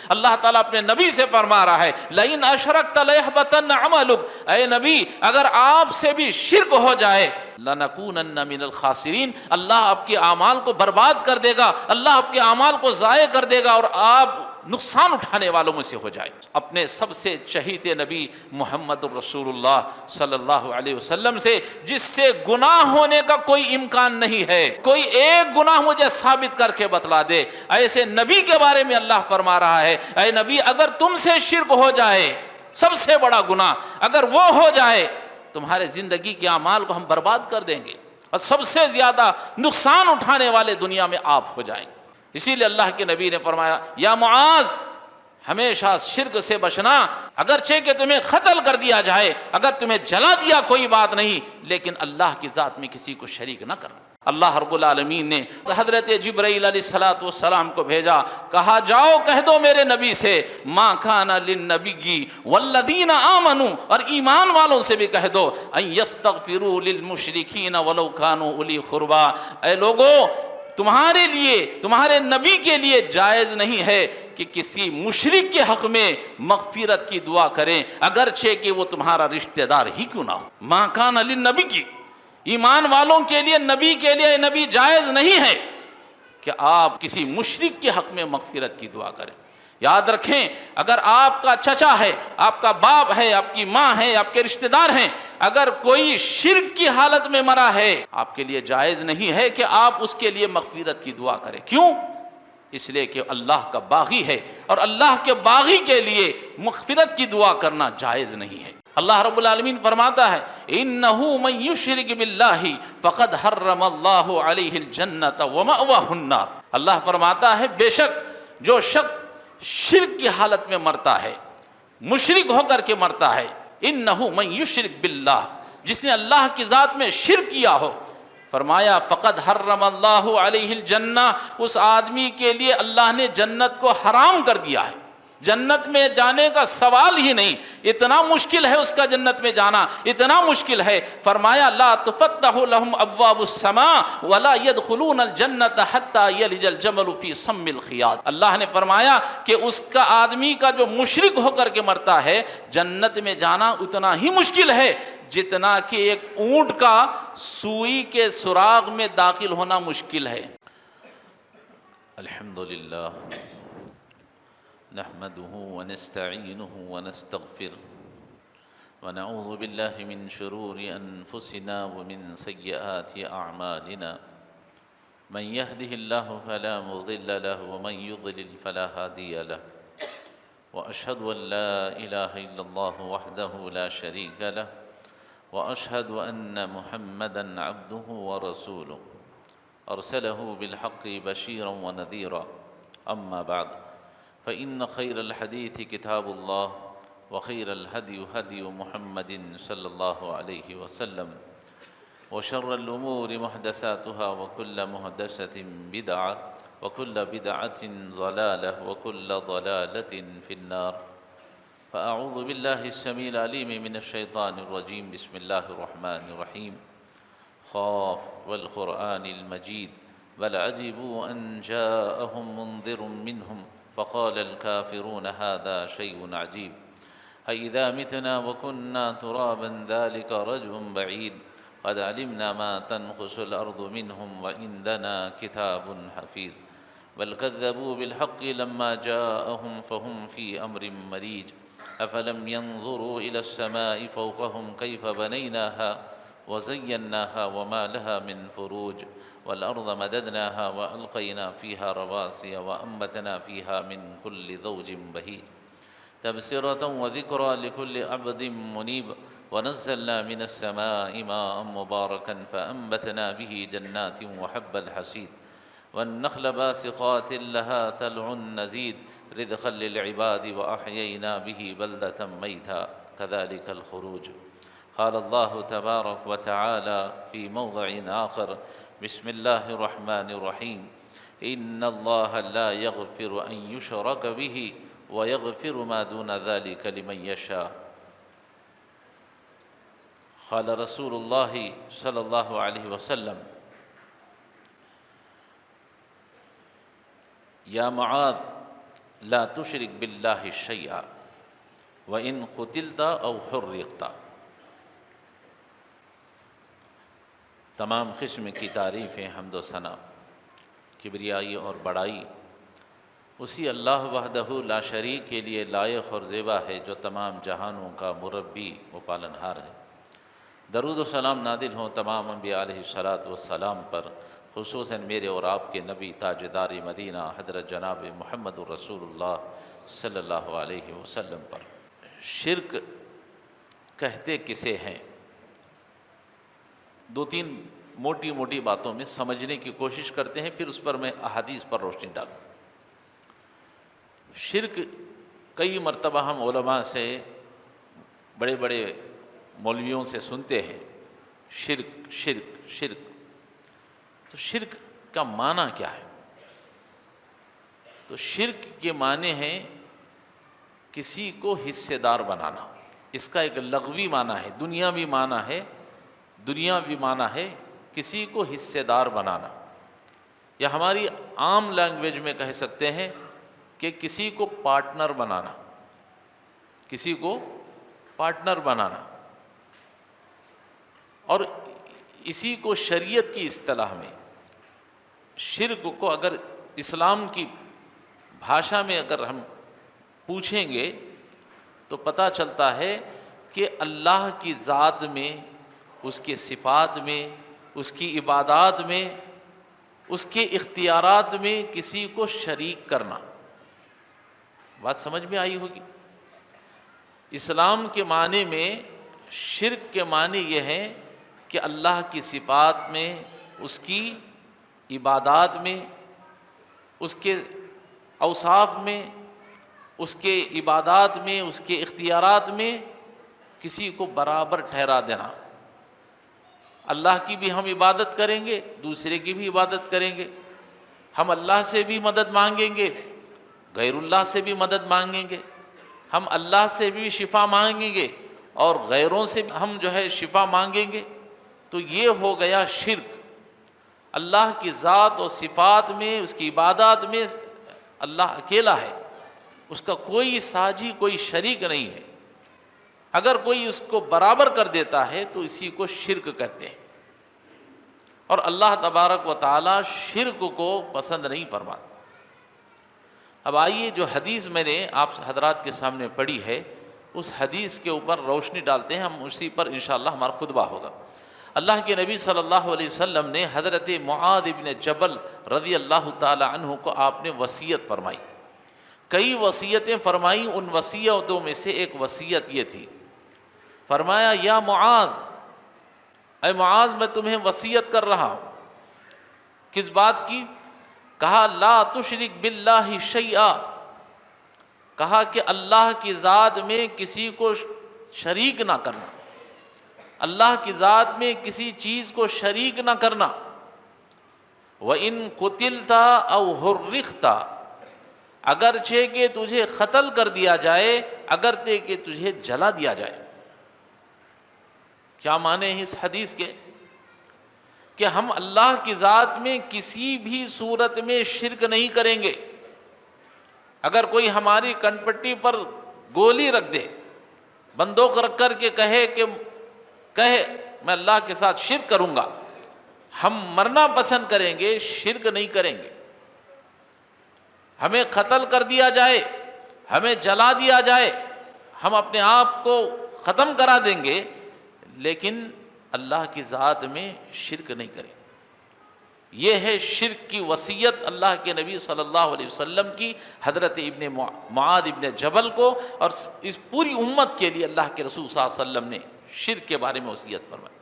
اللہ تعالیٰ اپنے نبی سے فرما رہا ہے لئن اشرکت لیحبطن عملک، اے نبی اگر آپ سے بھی شرک ہو جائے لنکونن من الخاسرین، اللہ آپ کے اعمال کو برباد کر دے گا، اللہ آپ کے اعمال کو ضائع کر دے گا اور آپ نقصان اٹھانے والوں میں سے ہو جائے۔ اپنے سب سے چہیتے نبی محمد الرسول اللہ صلی اللہ علیہ وسلم سے، جس سے گناہ ہونے کا کوئی امکان نہیں ہے، کوئی ایک گناہ مجھے ثابت کر کے بتلا دے، ایسے نبی کے بارے میں اللہ فرما رہا ہے اے نبی اگر تم سے شرک ہو جائے، سب سے بڑا گناہ اگر وہ ہو جائے، تمہارے زندگی کے اعمال کو ہم برباد کر دیں گے اور سب سے زیادہ نقصان اٹھانے والے دنیا میں آپ ہو جائیں گے۔ اسی لیے اللہ کے نبی نے فرمایا یا معاذ ہمیشہ شرک سے بچنا، اگرچہ کہ تمہیں قتل کر دیا جائے، اگر تمہیں جلا دیا کوئی بات نہیں، لیکن اللہ کی ذات میں کسی کو شریک نہ کرنا۔ اللہ رب العالمین نے حضرت جبرائیل علیہ السلام کو بھیجا، کہا جاؤ کہہ دو میرے نبی سے ما کان للنبی والذین آمنوا، اور ایمان والوں سے بھی کہہ دو ان یستغفروا للمشرکین ولو کانوا اولی قربی، اے لوگو تمہارے لیے، تمہارے نبی کے لیے جائز نہیں ہے کہ کسی مشرک کے حق میں مغفرت کی دعا کریں، اگرچہ کہ وہ تمہارا رشتہ دار ہی کیوں نہ ہو۔ ما کان للنبی کی، ایمان والوں کے لیے، نبی کے لیے، نبی جائز نہیں ہے کہ آپ کسی مشرک کے حق میں مغفرت کی دعا کریں۔ یاد رکھیں اگر آپ کا چچا ہے، آپ کا باپ ہے، آپ کی ماں ہے، آپ کے رشتہ دار ہیں، اگر کوئی شرک کی حالت میں مرا ہے، آپ کے لیے جائز نہیں ہے کہ آپ اس کے لیے مغفرت کی دعا کریں۔ کیوں؟ اس لیے کہ اللہ کا باغی ہے اور اللہ کے باغی کے لیے مغفرت کی دعا کرنا جائز نہیں ہے۔ اللہ رب العالمین فرماتا ہے اِنَّهُ مَن يُشْرِكْ بِاللَّهِ فَقَدْ حَرَّمَ اللَّهُ عَلَيْهِ الْجَنَّةَ وَمَأْوَاهُ النَّارُ، اللہ فرماتا ہے بے شک جو شخص شرک کی حالت میں مرتا ہے، مشرک ہو کر کے مرتا ہے، اِنَّهُ مَن يُشْرِكْ بِاللَّهِ، جس نے اللہ کی ذات میں شرک کیا ہو، فرمایا فقد حرم اللہ علیہ الجنہ، اس آدمی کے لیے اللہ نے جنت کو حرام کر دیا ہے، جنت میں جانے کا سوال ہی نہیں، اتنا مشکل ہے اس کا جنت میں جانا، اتنا مشکل ہے۔ فرمایا لا تفتح لهم ابواب السماء ولا يدخلون الجنت حتى يلج الجمل في سم الخياط، اللہ نے فرمایا کہ اس کا آدمی کا جو مشرک ہو کر کے مرتا ہے، جنت میں جانا اتنا ہی مشکل ہے جتنا کہ ایک اونٹ کا سوئی کے سراغ میں داخل ہونا مشکل ہے۔ الحمدللہ نحمده ونستعینه ونستغفره ونعوذ باللہ من شرور انفسنا ومن سیئات اعمالنا، من يهده الله فلا مضل له ومن يضلل فلا هادي له، واشهد ان لا اله الا الله وحده لا شريك له، واشهد ان محمدا عبده ورسوله ارسله بالحق بشيرا ونذيرا، اما بعد فان خير الحديث كتاب الله وخير الهدي هدي محمد صلى الله عليه وسلم، وشر الامور محدثاتها وكل محدثة بدعة وكل بدعة ضلالة وكل ضلالة في النار، فأعوذ بالله السميع العليم من الشيطان الرجيم، بسم الله الرحمن الرحيم، خاف والقرآن المجيد بل عجبوا أن جاءهم منذر منهم فقال الكافرون هذا شيء عجيب، أإذا متنا وكنا ترابا ذلك رجع بعيد، قد علمنا ما تنقص الأرض منهم وعندنا كتاب حفيظ، بل كذبوا بالحق لما جاءهم فهم في أمر مريج، أفلم ينظروا إلى السماء فوقهم كيف بنيناها وزيناها وما لها من فروج، والأرض مددناها وألقينا فيها رواسي وأنبتنا فيها من كل زوج بهيج، تبصرة وذكرى لكل عبد منيب، ونزلنا من السماء ماء مباركا فأنبتنا به جنات وحب الحصيد، والنخل باسقات لها طلع نضيد، رزقا للعباد وأحيينا به بلدة ميتا كذلك الخروج، قال الله تبارك وتعالى في موضع آخر، بسم الله الرحمن الرحيم، إن الله لا يغفر أن يشرك به ويغفر ما دون ذلك لمن يشاء، قال رسول الله صلى الله عليه وسلم يا معاذ لا تشرک باللہ شیئا وإن قتلت او حرقت۔ تمام قسم کی تعریفیں، حمد و ثنا، کبریائی اور بڑائی اسی اللہ وحدہ لا شریک کے لیے لائق اور زیبا ہے، جو تمام جہانوں کا مربی و پالنہار ہے۔ درود و سلام نازل ہوں تمام انبیاء علیہ الصلاۃ والسلام پر، خصوصاً میرے اور آپ کے نبی تاجدار مدینہ حضرت جناب محمد الرسول اللہ صلی اللہ علیہ وسلم پر۔ شرک کہتے کسے ہیں؟ دو تین موٹی موٹی باتوں میں سمجھنے کی کوشش کرتے ہیں، پھر اس پر میں احادیث پر روشنی ڈالوں۔ شرک کئی مرتبہ ہم علماء سے، بڑے بڑے مولویوں سے سنتے ہیں، شرک شرک شرک۔ تو شرک کا معنی کیا ہے؟ تو شرک کے معنی ہیں کسی کو حصے دار بنانا۔ اس کا ایک لغوی معنی ہے، دنیاوی معنی ہے، دنیاوی معنی ہے کسی کو حصے دار بنانا، یا ہماری عام لینگویج میں کہہ سکتے ہیں کہ کسی کو پارٹنر بنانا، کسی کو پارٹنر بنانا۔ اور اسی کو شریعت کی اصطلاح میں، شرک کو اگر اسلام کی بھاشا میں اگر ہم پوچھیں گے تو پتہ چلتا ہے کہ اللہ کی ذات میں، اس کے صفات میں، اس کی عبادات میں، اس کے اختیارات میں کسی کو شریک کرنا۔ بات سمجھ میں آئی ہوگی؟ اسلام کے معنی میں شرک کے معنی یہ ہے کہ اللہ کی صفات میں، اس کی عبادات میں، اس کے اوصاف میں، اس کے عبادات میں، اس کے اختیارات میں کسی کو برابر ٹھہرا دینا۔ اللہ کی بھی ہم عبادت کریں گے، دوسرے کی بھی عبادت کریں گے، ہم اللہ سے بھی مدد مانگیں گے، غیر اللہ سے بھی مدد مانگیں گے، ہم اللہ سے بھی شفا مانگیں گے اور غیروں سے ہم شفا مانگیں گے۔ تو یہ ہو گیا شرک۔ اللہ کی ذات و صفات میں، اس کی عبادات میں اللہ اکیلا ہے، اس کا کوئی ساجی، کوئی شریک نہیں ہے۔ اگر کوئی اس کو برابر کر دیتا ہے تو اسی کو شرک کہتے ہیں، اور اللہ تبارک و تعالی شرک کو پسند نہیں فرماتا۔ اب آئیے جو حدیث میں نے آپ حضرات کے سامنے پڑھی ہے، اس حدیث کے اوپر روشنی ڈالتے ہیں، ہم اسی پر انشاءاللہ ہمارا خطبہ ہوگا۔ اللہ کے نبی صلی اللہ علیہ وسلم نے حضرت معاذ بن جبل رضی اللہ تعالی عنہ کو آپ نے وصیت فرمائی، کئی وصیتیں فرمائیں۔ ان وصیتوں میں سے ایک وصیت یہ تھی، فرمایا یا معاذ، اے معاذ میں تمہیں وصیت کر رہا ہوں۔ کس بات کی؟ کہا لا تشرک باللہ شیئا، کہا کہ اللہ کی ذات میں کسی کو شریک نہ کرنا، اللہ کی ذات میں کسی چیز کو شریک نہ کرنا۔ وَإِن قُتِلْتَ أَوْ حُرِّقْتَ، اگرچہ کہ تجھے قتل کر دیا جائے، اگرچہ کہ تجھے جلا دیا جائے۔ کیا معنی ہے اس حدیث کے؟ کہ ہم اللہ کی ذات میں کسی بھی صورت میں شرک نہیں کریں گے۔ اگر کوئی ہماری کنپٹی پر گولی رکھ دے، بندوق رکھ کر کے کہے میں اللہ کے ساتھ شرک کروں گا، ہم مرنا پسند کریں گے، شرک نہیں کریں گے۔ ہمیں قتل کر دیا جائے، ہمیں جلا دیا جائے، ہم اپنے آپ کو ختم کرا دیں گے، لیکن اللہ کی ذات میں شرک نہیں کریں۔ یہ ہے شرک کی وصیت اللہ کے نبی صلی اللہ علیہ وسلم کی حضرت ابن معاذ ابن جبل کو، اور اس پوری امت کے لیے اللہ کے رسول صلی اللہ علیہ وسلم نے شرک کے بارے میں وصیت فرمائی۔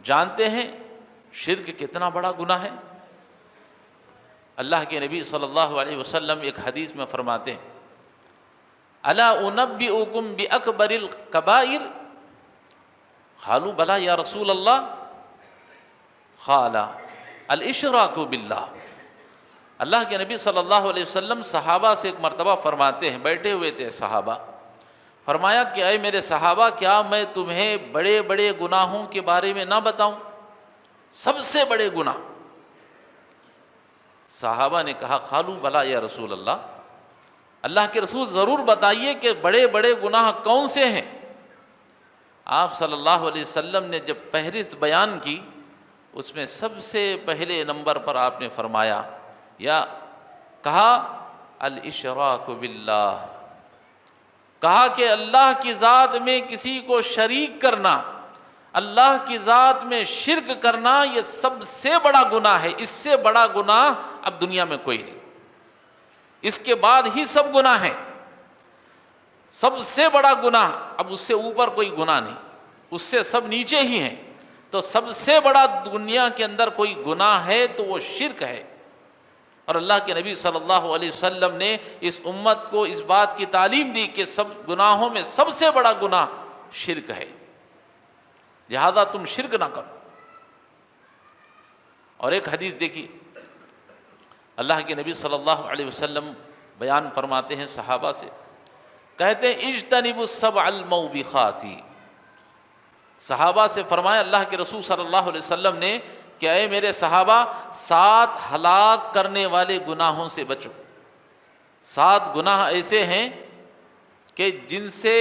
جانتے ہیں شرک کتنا بڑا گناہ ہے؟ اللہ کے نبی صلی اللہ علیہ وسلم ایک حدیث میں فرماتے ہیں الا انبئکم باکبر الکبائر، قالوا بلا یا رسول اللہ، قال الاشراک باللہ۔ اللہ کے نبی صلی اللہ علیہ وسلم صحابہ سے ایک مرتبہ فرماتے ہیں، بیٹھے ہوئے تھے صحابہ، فرمایا کہ اے میرے صحابہ، کیا میں تمہیں بڑے بڑے گناہوں کے بارے میں نہ بتاؤں؟ سب سے بڑے گناہ۔ صحابہ نے کہا قالوا بلا یا رسول اللہ، اللہ کے رسول ضرور بتائیے کہ بڑے بڑے گناہ کون سے ہیں۔ آپ صلی اللہ علیہ وسلم نے جب فہرست بیان کی، اس میں سب سے پہلے نمبر پر آپ نے فرمایا یا کہا الاشراک باللہ، کہا کہ اللہ کی ذات میں کسی کو شریک کرنا، اللہ کی ذات میں شرک کرنا، یہ سب سے بڑا گناہ ہے۔ اس سے بڑا گناہ اب دنیا میں کوئی نہیں، اس کے بعد ہی سب گناہ ہیں۔ سب سے بڑا گناہ، اب اس سے اوپر کوئی گناہ نہیں، اس سے سب نیچے ہی ہیں۔ تو سب سے بڑا دنیا کے اندر کوئی گناہ ہے تو وہ شرک ہے، اور اللہ کے نبی صلی اللہ علیہ وسلم نے اس امت کو اس بات کی تعلیم دی کہ سب گناہوں میں سب سے بڑا گناہ شرک ہے، لہذا تم شرک نہ کرو۔ اور ایک حدیث دیکھیے، اللہ کے نبی صلی اللہ علیہ وسلم بیان فرماتے ہیں صحابہ سے، کہتے ہیں اجتنبوا السبع الموبقات، صحابہ سے فرمایا اللہ کے رسول صلی اللہ علیہ وسلم نے کہ اے میرے صحابہ، 7 ہلاک کرنے والے گناہوں سے بچو۔ 7 گناہ ایسے ہیں کہ جن سے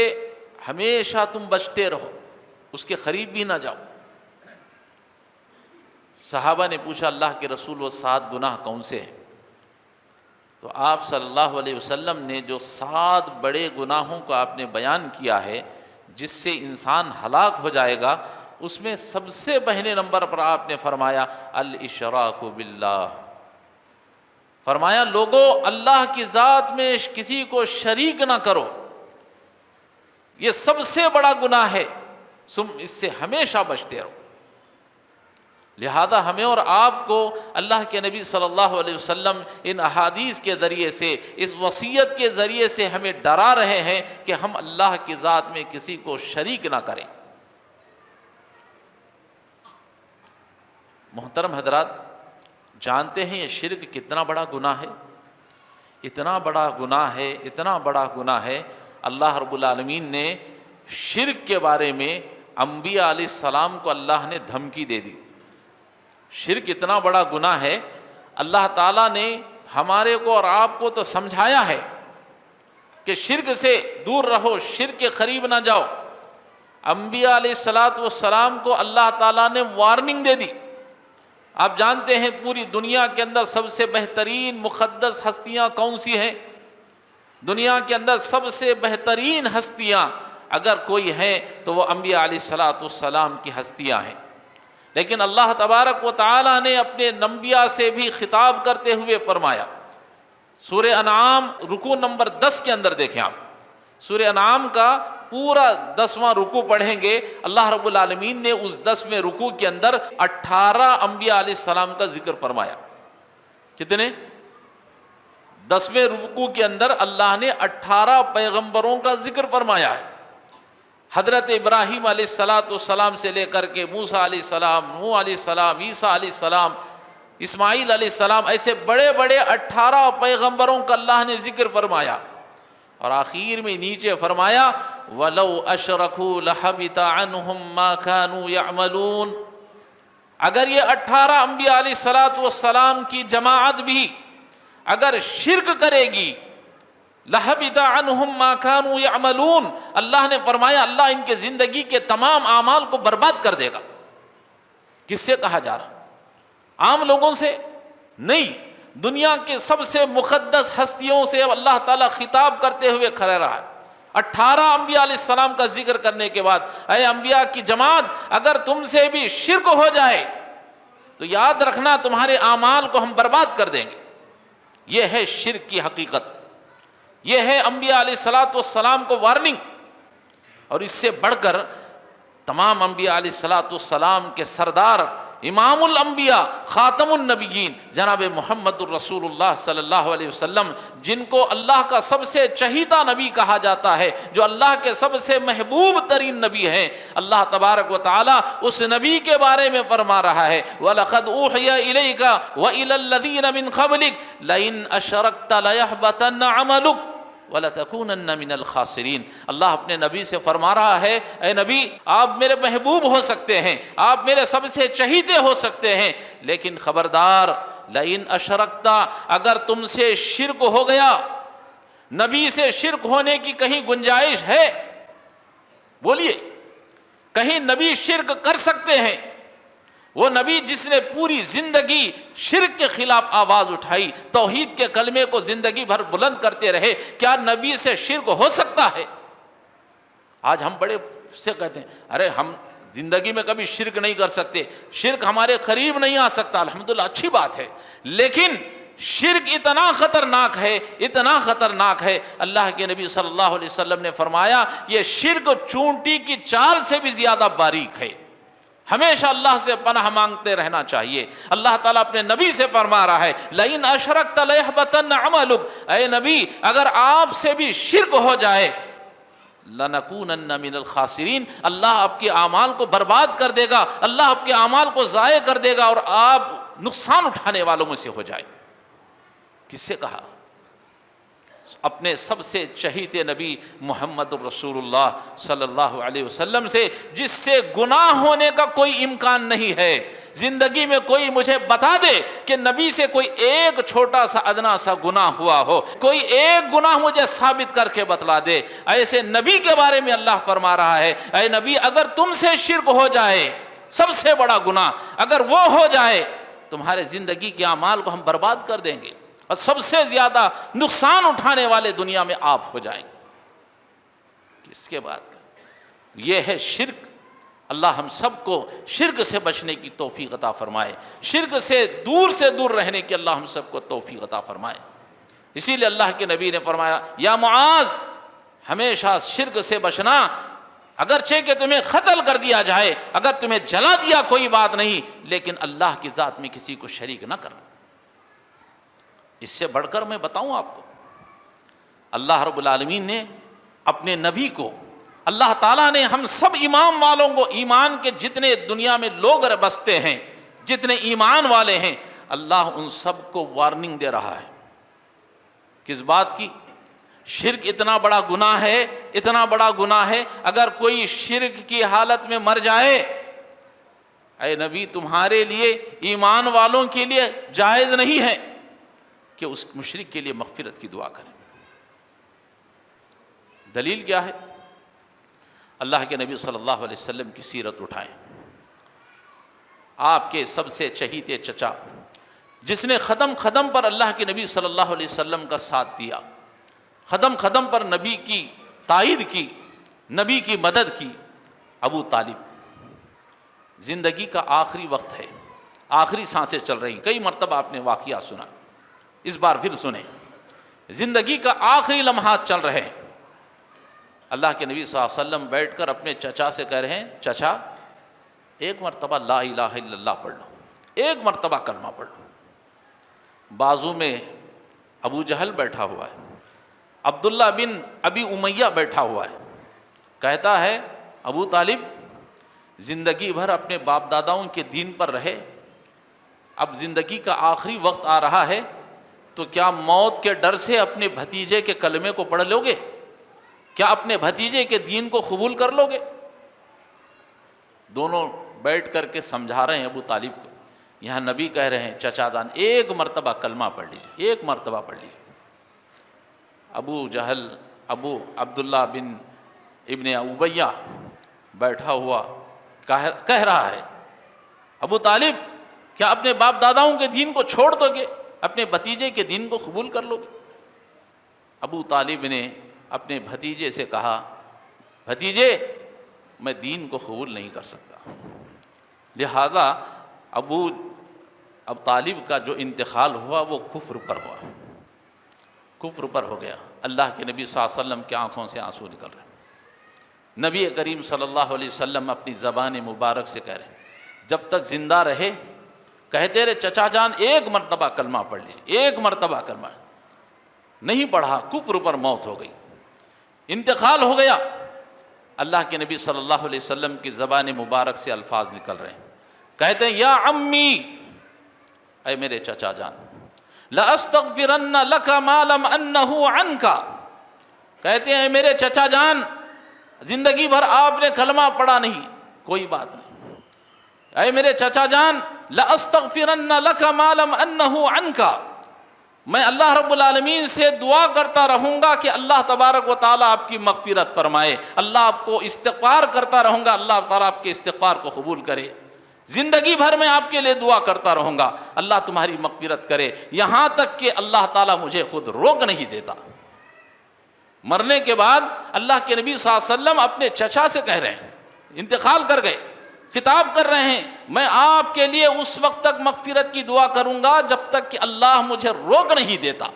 ہمیشہ تم بچتے رہو، اس کے قریب بھی نہ جاؤ۔ صحابہ نے پوچھا اللہ کے رسول وہ 7 گناہ کون سے ہیں؟ تو آپ صلی اللہ علیہ وسلم نے جو 7 بڑے گناہوں کو آپ نے بیان کیا ہے جس سے انسان ہلاک ہو جائے گا، اس میں سب سے پہلے نمبر پر آپ نے فرمایا الاشراک باللہ، فرمایا لوگو اللہ کی ذات میں کسی کو شریک نہ کرو، یہ سب سے بڑا گناہ ہے، تم اس سے ہمیشہ بچتے رہو۔ لہذا ہمیں اور آپ کو اللہ کے نبی صلی اللہ علیہ وسلم ان احادیث کے ذریعے سے، اس وصیت کے ذریعے سے ہمیں ڈرا رہے ہیں کہ ہم اللہ کی ذات میں کسی کو شریک نہ کریں۔ محترم حضرات، جانتے ہیں یہ شرک کتنا بڑا گناہ ہے؟ اتنا بڑا گناہ ہے، اتنا بڑا گناہ ہے، اللہ رب العالمین نے شرک کے بارے میں انبیاء علیہ السلام کو اللہ نے دھمکی دے دی۔ شرک اتنا بڑا گناہ ہے، اللہ تعالیٰ نے ہمارے کو اور آپ کو تو سمجھایا ہے کہ شرک سے دور رہو، شرک کے قریب نہ جاؤ۔ انبیاء علیہ السلام کو اللہ تعالیٰ نے وارننگ دے دی۔ آپ جانتے ہیں پوری دنیا کے اندر سب سے بہترین مقدس ہستیاں کون سی ہیں؟ دنیا کے اندر سب سے بہترین ہستیاں اگر کوئی ہیں تو وہ انبیاء علیہ السلام کی ہستیاں ہیں۔ لیکن اللہ تبارک و تعالیٰ نے اپنے انبیاء سے بھی خطاب کرتے ہوئے فرمایا، سورہ انعام رکوع نمبر 10 کے اندر دیکھیں آپ، سورہ انعام کا پورا 10واں رکوع پڑھیں گے، اللہ رب العالمین نے اس 10ویں رکوع کے اندر 18 انبیاء علیہ السلام کا ذکر فرمایا۔ کتنے؟ 10ویں رکوع کے اندر اللہ نے 18 پیغمبروں کا ذکر فرمایا ہے۔ حضرت ابراہیم علیہ السلام سے لے کر کے موسیٰ علیہ السلام، نوح علیہ السلام، عیسیٰ علیہ السلام، اسماعیل علیہ السلام، ایسے بڑے بڑے 18 پیغمبروں کا اللہ نے ذکر فرمایا، اور آخر میں نیچے فرمایا وَلَوْ أَشْرَكُوا لَحَبِطَ عَنْهُمْ مَا كَانُوا يَعْمَلُونَ، اگر یہ 18 انبیاء علیہ السلام کی جماعت بھی اگر شرک کرے گی، لَحَبِطَ عَنْهُمْ مَا كَانُوا يَعْمَلُونَ، اللہ نے فرمایا اللہ ان کے زندگی کے تمام اعمال کو برباد کر دے گا۔ کس سے کہا جا رہا؟ عام لوگوں سے نہیں، دنیا کے سب سے مقدس ہستیوں سے اللہ تعالیٰ خطاب کرتے ہوئے کھڑا رہا ہے۔ 18 انبیاء علیہ السلام کا ذکر کرنے کے بعد، اے انبیاء کی جماعت، اگر تم سے بھی شرک ہو جائے تو یاد رکھنا تمہارے اعمال کو ہم برباد کر دیں گے۔ یہ ہے شرک کی حقیقت، یہ ہے انبیاء علیہ السلام کو وارننگ۔ اور اس سے بڑھ کر تمام انبیاء علیہ السلام کے سردار، امام الانبیاء، خاتم النبیین، جناب محمد الرسول اللہ صلی اللہ علیہ وسلم، جن کو اللہ کا سب سے چہیتا نبی کہا جاتا ہے، جو اللہ کے سب سے محبوب ترین نبی ہیں، اللہ تبارک و تعالیٰ اس نبی کے بارے میں فرما رہا ہے وَلَقَدْ أُوحِيَ إِلَيْكَ وَإِلَى الَّذِينَ مِنْ قَبْلِكَ لَئِنْ أَشْرَكْتَ لَيَحْبَطَنَّ عَمَلُكَ وَلَتَكُونَنَّ مِنَ الْخَاسِرِينَ۔ اللہ اپنے نبی سے فرما رہا ہے، اے نبی آپ میرے محبوب ہو سکتے ہیں، آپ میرے سب سے چہیتے ہو سکتے ہیں، لیکن خبردار، لَئِنْ أَشْرَكْتَ، اگر تم سے شرک ہو گیا، نبی سے شرک ہونے کی کہیں گنجائش ہے؟ بولیے، کہیں نبی شرک کر سکتے ہیں؟ وہ نبی جس نے پوری زندگی شرک کے خلاف آواز اٹھائی، توحید کے کلمے کو زندگی بھر بلند کرتے رہے، کیا نبی سے شرک ہو سکتا ہے؟ آج ہم بڑے سے کہتے ہیں ارے ہم زندگی میں کبھی شرک نہیں کر سکتے، شرک ہمارے قریب نہیں آ سکتا۔ الحمدللہ، اچھی بات ہے، لیکن شرک اتنا خطرناک ہے، اتنا خطرناک ہے، اللہ کے نبی صلی اللہ علیہ وسلم نے فرمایا یہ شرک چونٹی کی چال سے بھی زیادہ باریک ہے۔ ہمیشہ اللہ سے پناہ مانگتے رہنا چاہیے۔ اللہ تعالیٰ اپنے نبی سے فرما رہا ہے لئن اشرکت لیحبطن عملک، اے نبی اگر آپ سے بھی شرک ہو جائے لنکونن من الخاسرین، اللہ آپ کے اعمال کو برباد کر دے گا، اللہ آپ کے اعمال کو ضائع کر دے گا اور آپ نقصان اٹھانے والوں میں سے ہو جائے۔ کس سے کہا؟ اپنے سب سے چہیتے نبی محمد الرسول اللہ صلی اللہ علیہ وسلم سے، جس سے گناہ ہونے کا کوئی امکان نہیں ہے۔ زندگی میں کوئی مجھے بتا دے کہ نبی سے کوئی ایک چھوٹا سا ادنا سا گناہ ہوا ہو، کوئی ایک گناہ مجھے ثابت کر کے بتلا دے۔ ایسے نبی کے بارے میں اللہ فرما رہا ہے اے نبی اگر تم سے شرک ہو جائے، سب سے بڑا گناہ اگر وہ ہو جائے، تمہارے زندگی کے اعمال کو ہم برباد کر دیں گے اور سب سے زیادہ نقصان اٹھانے والے دنیا میں آپ ہو جائیں گے۔ کس کے بات کا؟ یہ ہے شرک۔ اللہ ہم سب کو شرک سے بچنے کی توفیق عطا فرمائے، شرک سے دور رہنے کی اللہ ہم سب کو توفیق عطا فرمائے۔ اسی لیے اللہ کے نبی نے فرمایا یا معاذ، ہمیشہ شرک سے بچنا، اگرچہ کہ تمہیں قتل کر دیا جائے، اگر تمہیں جلا دیا کوئی بات نہیں، لیکن اللہ کی ذات میں کسی کو شریک نہ کرنا۔ اس سے بڑھ کر میں بتاؤں آپ کو، اللہ رب العالمین نے اپنے نبی کو، اللہ تعالیٰ نے ہم سب ایمان والوں کو، ایمان کے جتنے دنیا میں لوگ بستے ہیں، جتنے ایمان والے ہیں، اللہ ان سب کو وارننگ دے رہا ہے۔ کس بات کی؟ شرک اتنا بڑا گناہ ہے، اتنا بڑا گناہ ہے، اگر کوئی شرک کی حالت میں مر جائے، اے نبی تمہارے لیے، ایمان والوں کے لیے جائز نہیں ہے کہ اس مشرک کے لیے مغفرت کی دعا کریں۔ دلیل کیا ہے؟ اللہ کے نبی صلی اللہ علیہ وسلم کی سیرت اٹھائیں۔ آپ کے سب سے چہیتے چچا، جس نے قدم قدم پر اللہ کے نبی صلی اللہ علیہ وسلم کا ساتھ دیا، قدم قدم پر نبی کی تائید کی، نبی کی مدد کی، ابو طالب۔ زندگی کا آخری وقت ہے، آخری سانسیں چل رہی، کئی مرتبہ آپ نے واقعہ سنا، اس بار پھر سنیں۔ زندگی کا آخری لمحات چل رہے ہیں، اللہ کے نبی صلی اللہ علیہ وسلم بیٹھ کر اپنے چچا سے کہہ رہے ہیں چچا ایک مرتبہ لا الہ الا اللہ پڑھ لو، ایک مرتبہ کلمہ پڑھ لو۔ بازو میں ابو جہل بیٹھا ہوا ہے، عبداللہ بن ابی امیہ بیٹھا ہوا ہے، کہتا ہے ابو طالب زندگی بھر اپنے باپ داداؤں کے دین پر رہے، اب زندگی کا آخری وقت آ رہا ہے تو کیا موت کے ڈر سے اپنے بھتیجے کے کلمے کو پڑھ لو گے؟ کیا اپنے بھتیجے کے دین کو قبول کر لو گے؟ دونوں بیٹھ کر کے سمجھا رہے ہیں ابو طالب کو، یہاں نبی کہہ رہے ہیں چچا دان ایک مرتبہ کلمہ پڑھ لیجیے، ایک مرتبہ پڑھ لیجیے۔ ابو جہل، ابو عبداللہ بن ابن امیہ بیٹھا ہوا کہہ رہا ہے ابو طالب کیا اپنے باپ داداؤں کے دین کو چھوڑ دو گے، اپنے بھتیجے کے دین کو قبول کر لو گے؟ ابو طالب نے اپنے بھتیجے سے کہا بھتیجے میں دین کو قبول نہیں کر سکتا۔ لہذا ابو طالب کا جو انتقال ہوا وہ کفر پر ہوا، کفر پر ہو گیا۔ اللہ کے نبی صلی اللہ علیہ وسلم کی آنکھوں سے آنسو نکل رہے ہیں۔ نبی کریم صلی اللہ علیہ وسلم اپنی زبان مبارک سے کہہ رہے ہیں جب تک زندہ رہے کہتے رہے چچا جان ایک مرتبہ کلمہ پڑھ لیجیے، ایک مرتبہ کلمہ۔ نہیں پڑھا، کفر پر موت ہو گئی، انتقال ہو گیا۔ اللہ کے نبی صلی اللہ علیہ وسلم کی زبان مبارک سے الفاظ نکل رہے ہیں، کہتے ہیں یا عمی، اے میرے چچا جان، لَأَسْتَغْفِرَنَّ لَكَ مَا لَمْ أَنَّهُ عَنْكَ، کہتے ہیں میرے چچا جان زندگی بھر آپ نے کلمہ پڑھا نہیں، کوئی بات نہیں، اے میرے چچا جان لَأَسْتَغْفِرَنَّ لَكَ مَا لَمْ أَنَّهُ عَنْكَ، میں اللہ رب العالمین سے دعا کرتا رہوں گا کہ اللہ تبارک و تعالیٰ آپ کی مغفرت فرمائے، اللہ آپ کو استغفار کرتا رہوں گا، اللہ تعالیٰ آپ کے استغفار کو قبول کرے، زندگی بھر میں آپ کے لیے دعا کرتا رہوں گا اللہ تمہاری مغفرت کرے، یہاں تک کہ اللہ تعالیٰ مجھے خود روک نہیں دیتا۔ مرنے کے بعد اللہ کے نبی صلی اللہ علیہ وسلم اپنے چچا سے کہہ رہے ہیں، انتقال کر گئے، خطاب کر رہے ہیں، میں آپ کے لیے اس وقت تک مغفرت کی دعا کروں گا جب تک کہ اللہ مجھے روک نہیں دیتا،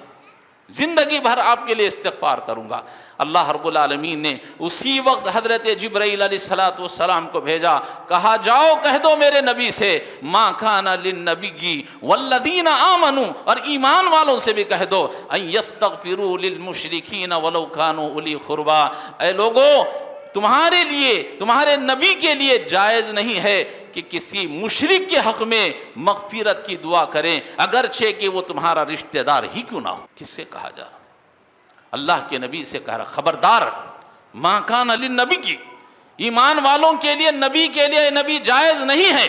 زندگی بھر آپ کے لیے استغفار کروں گا۔ اللہ رب العالمین نے اسی وقت حضرت جبرائیل علیہ السلام کو بھیجا، کہا جاؤ کہہ دو میرے نبی سے، ما کان للنبی والذین آمنوا، اور ایمان والوں سے بھی کہہ دو، ان یستغفروا للمشرکین ولو کانوا اولی قربی، اے لوگو تمہارے لیے، تمہارے نبی کے لیے جائز نہیں ہے کہ کسی مشرک کے حق میں مغفرت کی دعا کریں اگرچہ کہ وہ تمہارا رشتہ دار ہی کیوں نہ ہو۔ کس سے کہا جا رہا؟ اللہ کے نبی سے کہہ رہا، خبردار، ما کان للنبی کی، ایمان والوں کے لیے، نبی کے لیے، نبی جائز نہیں ہے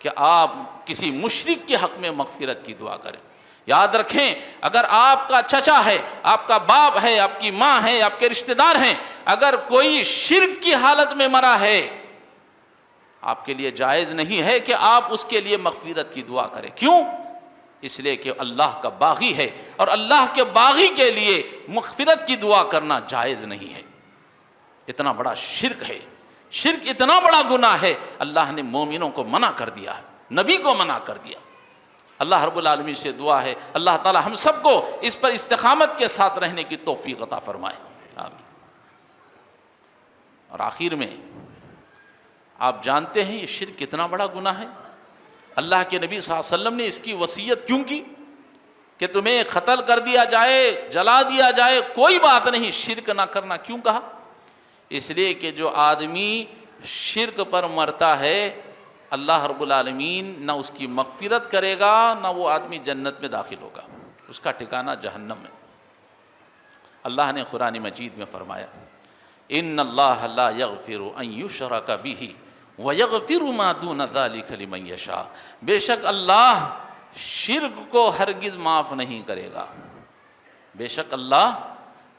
کہ آپ کسی مشرک کے حق میں مغفرت کی دعا کریں۔ یاد رکھیں، اگر آپ کا چچا ہے، آپ کا باپ ہے، آپ کی ماں ہے، آپ کے رشتہ دار ہیں، اگر کوئی شرک کی حالت میں مرا ہے، آپ کے لیے جائز نہیں ہے کہ آپ اس کے لیے مغفرت کی دعا کریں۔ کیوں؟ اس لیے کہ اللہ کا باغی ہے، اور اللہ کے باغی کے لیے مغفرت کی دعا کرنا جائز نہیں ہے۔ اتنا بڑا شرک ہے، شرک اتنا بڑا گناہ ہے، اللہ نے مومنوں کو منع کر دیا ہے، نبی کو منع کر دیا۔ اللہ رب العالمین سے دعا ہے اللہ تعالی ہم سب کو اس پر استقامت کے ساتھ رہنے کی توفیق عطا فرمائے، آمین۔ اور آخر میں آپ جانتے ہیں یہ شرک کتنا بڑا گناہ ہے؟ اللہ کے نبی صلی اللہ علیہ وسلم نے اس کی وصیت کیوں کی کہ تمہیں قتل کر دیا جائے، جلا دیا جائے، کوئی بات نہیں، شرک نہ کرنا کیوں کہا؟ اس لیے کہ جو آدمی شرک پر مرتا ہے اللہ رب العالمین نہ اس کی مغفرت کرے گا، نہ وہ آدمی جنت میں داخل ہوگا، اس کا ٹھکانہ جہنم ہے۔ اللہ نے قرآن مجید میں فرمایا، ان اللہ لا یغفر ان یشرک بہ ویغفر ما دون ذلک لمن یشاء، بے شک اللہ شرک کو ہرگز معاف نہیں کرے گا، بے شک اللہ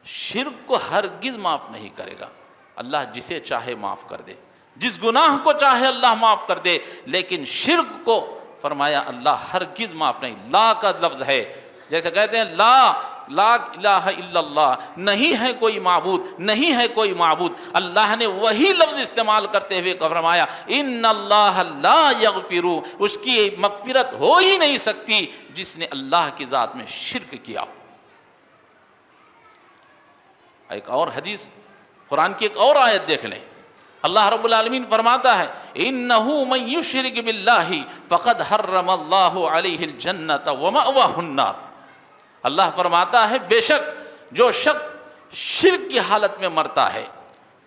شرک کو ہرگز معاف نہیں کرے گا، اللہ جسے چاہے معاف کر دے، جس گناہ کو چاہے اللہ معاف کر دے، لیکن شرک کو فرمایا اللہ ہرگز معاف نہیں۔ لا کا لفظ ہے، جیسے کہتے ہیں لا الہ الا اللہ، نہیں ہے کوئی معبود، نہیں ہے کوئی معبود، اللہ نے وہی لفظ استعمال کرتے ہوئے فرمایا ان اللہ لا یغفر، اس کی مغفرت ہو ہی نہیں سکتی جس نے اللہ کی ذات میں شرک کیا۔ ایک اور حدیث، قرآن کی ایک اور آیت دیکھ لیں، اللہ رب العالمین فرماتا ہے انہ من یشرک باللہ فقد حرم اللہ علیہ الجنۃ ومأواہ النار، اللہ فرماتا ہے بے شک جو شخص شرک کی حالت میں مرتا ہے،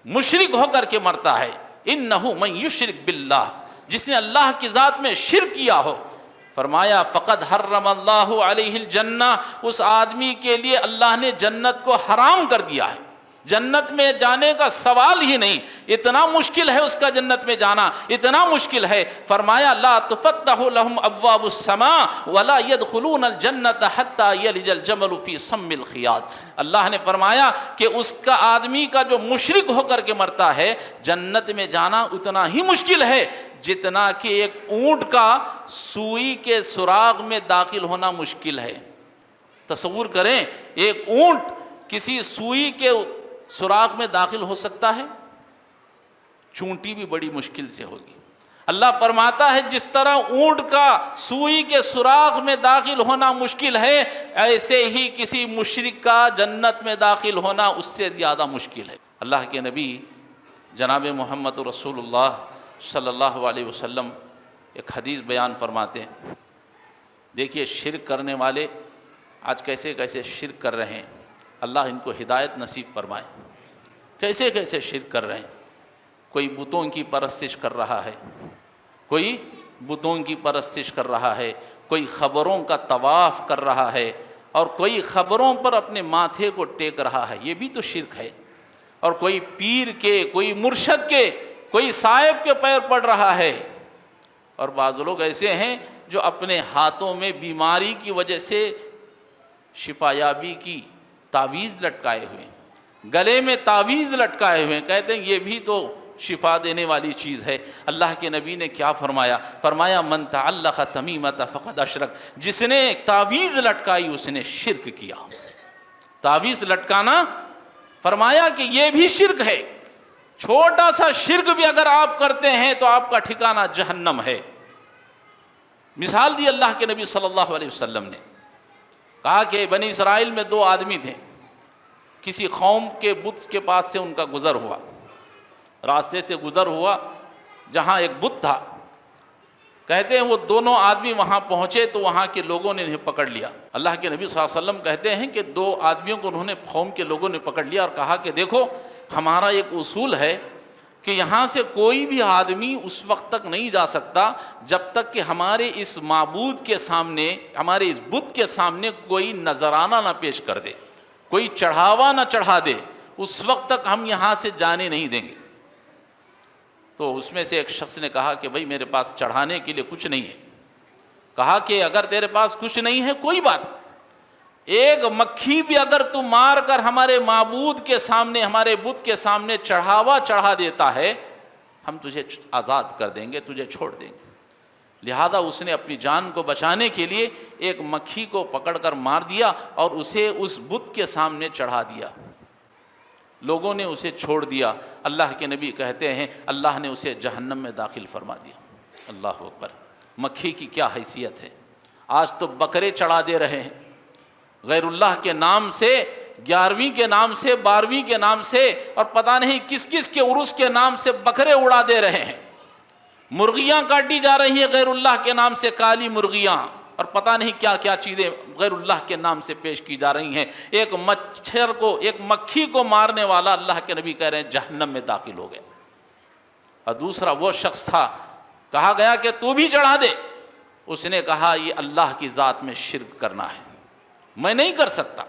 مشرک ہو کر کے مرتا ہے، انہ من یشرک باللہ، جس نے اللہ کی ذات میں شرک کیا ہو، فرمایا فقد حرم اللہ علیہ الجنہ، اس آدمی کے لیے اللہ نے جنت کو حرام کر دیا ہے، جنت میں جانے کا سوال ہی نہیں، اتنا مشکل ہے اس کا جنت میں جانا، اتنا مشکل ہے۔ فرمایا لا تفتح لهم ابواب السماء ولا يدخلون الجنت حتى يلج الجمل في سم الخياط، اللہ نے فرمایا کہ اس کا آدمی کا جو مشرک ہو کر کے مرتا ہے جنت میں جانا اتنا ہی مشکل ہے جتنا کہ ایک اونٹ کا سوئی کے سراغ میں داخل ہونا مشکل ہے۔ تصور کریں ایک اونٹ کسی سوئی کے سوراخ میں داخل ہو سکتا ہے؟ چونٹی بھی بڑی مشکل سے ہوگی۔ اللہ فرماتا ہے جس طرح اونٹ کا سوئی کے سوراخ میں داخل ہونا مشکل ہے، ایسے ہی کسی مشرک کا جنت میں داخل ہونا اس سے زیادہ مشکل ہے۔ اللہ کے نبی جناب محمد رسول اللہ صلی اللہ علیہ وسلم ایک حدیث بیان فرماتے ہیں، دیکھیے شرک کرنے والے آج کیسے کیسے شرک کر رہے ہیں، اللہ ان کو ہدایت نصیب فرمائے، کیسے کیسے شرک کر رہے ہیں۔ کوئی بتوں کی پرستش کر رہا ہے، کوئی بتوں کی پرستش کر رہا ہے، کوئی خبروں کا طواف کر رہا ہے، اور کوئی خبروں پر اپنے ماتھے کو ٹیک رہا ہے، یہ بھی تو شرک ہے۔ اور کوئی پیر کے، کوئی مرشد کے، کوئی صاحب کے پیر پڑ رہا ہے، اور بعض لوگ ایسے ہیں جو اپنے ہاتھوں میں بیماری کی وجہ سے شفا یابی کی تعویذ لٹکائے ہوئے ہیں، گلے میں تعویذ لٹکائے ہوئے ہیں، کہتے ہیں یہ بھی تو شفا دینے والی چیز ہے۔ اللہ کے نبی نے کیا فرمایا؟ فرمایا من تعلق تمیمۃ فقد اشرک، جس نے تعویذ لٹکائی اس نے شرک کیا۔ تعویذ لٹکانا فرمایا کہ یہ بھی شرک ہے، چھوٹا سا شرک بھی اگر آپ کرتے ہیں تو آپ کا ٹھکانہ جہنم ہے۔ مثال دی اللہ کے نبی صلی اللہ علیہ وسلم نے، کہا کہ بنی اسرائیل میں 2 آدمی تھے، کسی قوم کے بت کے پاس سے ان کا گزر ہوا، راستے سے گزر ہوا جہاں ایک بت تھا، کہتے ہیں وہ دونوں آدمی وہاں پہنچے تو وہاں کے لوگوں نے انہیں پکڑ لیا۔ اللہ کے نبی صلی اللہ علیہ وسلم کہتے ہیں کہ 2 آدمیوں کو انہوں نے قوم کے لوگوں نے پکڑ لیا اور کہا کہ دیکھو ہمارا ایک اصول ہے کہ یہاں سے کوئی بھی آدمی اس وقت تک نہیں جا سکتا جب تک کہ ہمارے اس معبود کے سامنے، ہمارے اس بت کے سامنے کوئی نذرانہ نہ پیش کر دے، کوئی چڑھاوا نہ چڑھا دے، اس وقت تک ہم یہاں سے جانے نہیں دیں گے۔ تو اس میں سے ایک شخص نے کہا کہ بھائی میرے پاس چڑھانے کے لیے کچھ نہیں ہے۔ کہا کہ اگر تیرے پاس کچھ نہیں ہے کوئی بات نہیں، ایک مکھی بھی اگر تو مار کر ہمارے معبود کے سامنے، ہمارے بت کے سامنے چڑھاوا چڑھا دیتا ہے، ہم تجھے آزاد کر دیں گے، تجھے چھوڑ دیں گے۔ لہذا اس نے اپنی جان کو بچانے کے لیے ایک مکھی کو پکڑ کر مار دیا اور اسے اس بت کے سامنے چڑھا دیا۔ لوگوں نے اسے چھوڑ دیا۔ اللہ کے نبی کہتے ہیں اللہ نے اسے جہنم میں داخل فرما دیا۔ اللہ اکبر! مکھی کی کیا حیثیت ہے! آج تو بکرے چڑھا دے رہے ہیں غیر اللہ کے نام سے، 11ویں کے نام سے، 12ویں کے نام سے، اور پتہ نہیں کس کس کے عرس کے نام سے بکرے اڑا دے رہے ہیں۔ مرغیاں کاٹی جا رہی ہیں غیر اللہ کے نام سے، کالی مرغیاں، اور پتہ نہیں کیا کیا چیزیں غیر اللہ کے نام سے پیش کی جا رہی ہیں۔ ایک مچھر کو، ایک مکھی کو مارنے والا اللہ کے نبی کہہ رہے ہیں جہنم میں داخل ہو گیا۔ اور دوسرا وہ شخص تھا، کہا گیا کہ تو بھی چڑھا دے، اس نے کہا یہ اللہ کی ذات میں شرک کرنا ہے، میں نہیں کر سکتا۔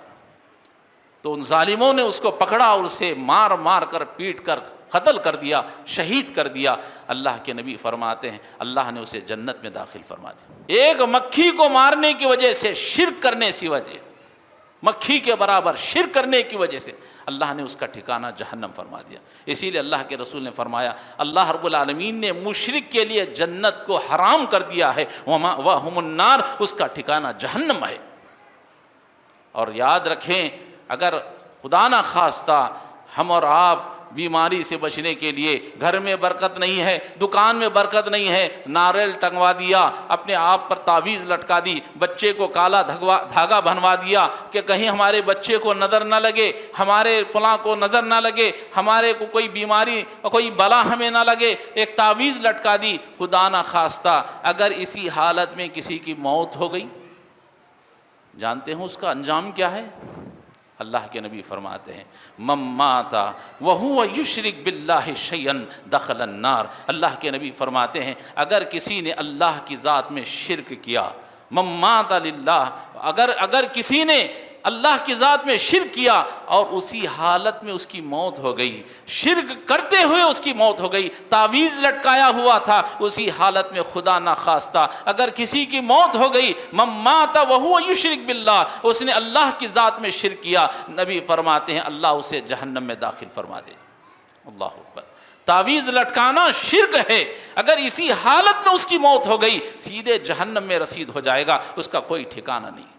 تو ان ظالموں نے اس کو پکڑا اور اسے مار مار کر پیٹ کر قتل کر دیا، شہید کر دیا۔ اللہ کے نبی فرماتے ہیں اللہ نے اسے جنت میں داخل فرما دیا۔ ایک مکھی کو مارنے کی وجہ سے، شرک کرنے کی وجہ، مکھی کے برابر شرک کرنے کی وجہ سے اللہ نے اس کا ٹھکانہ جہنم فرما دیا۔ اسی لیے اللہ کے رسول نے فرمایا اللہ رب العالمین نے مشرک کے لیے جنت کو حرام کر دیا ہے، وَهُمُ النَّارُ، اس کا ٹھکانہ جہنم ہے۔ اور یاد رکھیں اگر خدا نہ خواستہ ہم اور آپ بیماری سے بچنے کے لیے، گھر میں برکت نہیں ہے، دکان میں برکت نہیں ہے، ناریل ٹنگوا دیا، اپنے آپ پر تعویذ لٹکا دی، بچے کو کالا دھاگا بنوا دیا کہ کہیں ہمارے بچے کو نظر نہ لگے، ہمارے فلاں کو نظر نہ لگے، ہمارے کو کوئی بیماری اور کوئی بلا ہمیں نہ لگے، ایک تعویذ لٹکا دی، خدا نہ خواستہ اگر اسی حالت میں کسی کی موت ہو گئی، جانتے ہیں اس کا انجام کیا ہے؟ اللہ کے نبی فرماتے ہیں من مات وہو یشرک باللہ شیئا دخل النار۔ اللہ کے نبی فرماتے ہیں اگر کسی نے اللہ کی ذات میں شرک کیا، من مات للہ، اگر کسی نے اللہ کی ذات میں شرک کیا اور اسی حالت میں اس کی موت ہو گئی، شرک کرتے ہوئے اس کی موت ہو گئی، تعویذ لٹکایا ہوا تھا، اسی حالت میں خدا نہ خواستہ اگر کسی کی موت ہو گئی، من مات وہو یشرک باللہ، اس نے اللہ کی ذات میں شرک کیا، نبی فرماتے ہیں اللہ اسے جہنم میں داخل فرما دے۔ اللہ اکبر! تعویذ لٹکانا شرک ہے، اگر اسی حالت میں اس کی موت ہو گئی سیدھے جہنم میں رسید ہو جائے گا، اس کا کوئی ٹھکانہ نہیں۔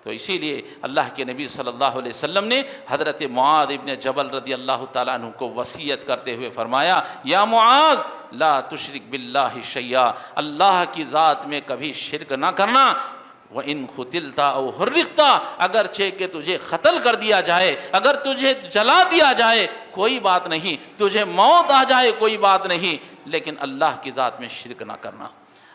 تو اسی لیے اللہ کے نبی صلی اللہ علیہ وسلم نے حضرت معاذ ابن جبل رضی اللہ تعالیٰ عنہ کو وصیت کرتے ہوئے فرمایا یا معاذ لا تشرک باللہ شیئا، اللہ کی ذات میں کبھی شرک نہ کرنا، وَإِن قُتِلْتَ أَوْ حُرِّقْتَ، اگرچہ کہ تجھے قتل کر دیا جائے، اگر تجھے جلا دیا جائے کوئی بات نہیں، تجھے موت آ جائے کوئی بات نہیں، لیکن اللہ کی ذات میں شرک نہ کرنا۔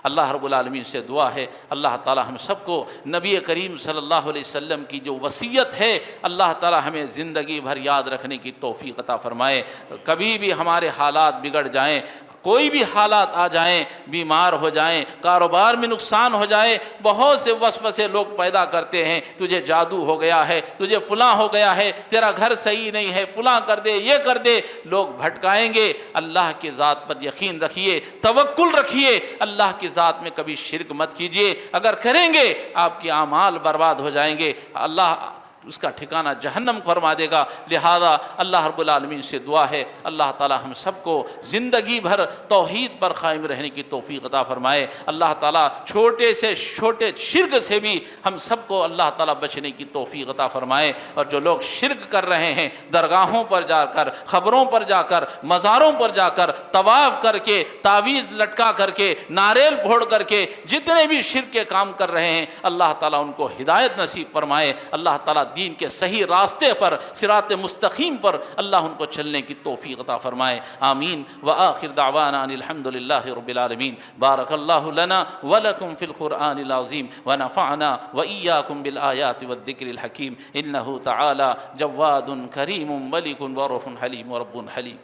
اللہ رب العالمین سے دعا ہے اللہ تعالی ہم سب کو نبی کریم صلی اللہ علیہ وسلم کی جو وصیت ہے اللہ تعالی ہمیں زندگی بھر یاد رکھنے کی توفیق عطا فرمائے۔ کبھی بھی ہمارے حالات بگڑ جائیں، کوئی بھی حالات آ جائیں، بیمار ہو جائیں، کاروبار میں نقصان ہو جائے، بہت سے وسوسے لوگ پیدا کرتے ہیں، تجھے جادو ہو گیا ہے، تجھے فلاں ہو گیا ہے، تیرا گھر صحیح نہیں ہے، فلاں کر دے، یہ کر دے، لوگ بھٹکائیں گے۔ اللہ کی ذات پر یقین رکھیے، توکل رکھیے، اللہ کی ذات میں کبھی شرک مت کیجیے۔ اگر کریں گے آپ کے اعمال برباد ہو جائیں گے، اللہ اس کا ٹھکانہ جہنم فرما دے گا۔ لہذا اللہ رب العالمین سے دعا ہے اللہ تعالی ہم سب کو زندگی بھر توحید پر قائم رہنے کی توفیق عطا فرمائے۔ اللہ تعالی چھوٹے سے چھوٹے شرک سے بھی ہم سب کو اللہ تعالی بچنے کی توفیق عطا فرمائے۔ اور جو لوگ شرک کر رہے ہیں، درگاہوں پر جا کر، خبروں پر جا کر، مزاروں پر جا کر، طواف کر کے، تعویذ لٹکا کر کے، ناریل پھوڑ کر کے جتنے بھی شرک کے کام کر رہے ہیں، اللہ تعالیٰ ان کو ہدایت نصیب فرمائے۔ اللہ تعالیٰ دین کے صحیح راستے پر، صراط مستقیم پر اللہ ان کو چلنے کی توفیق عطا فرمائے۔ آمین۔ وآخر دعوانا ان الحمد للہ رب العالمین۔ بارک اللہ لنا ولکم فی القرآن العظیم ونفعنا وإیاکم بالآیات والذکر الحکیم، انہ تعالی جواد کریم ملک ورؤوف حلیم ورب حلیم۔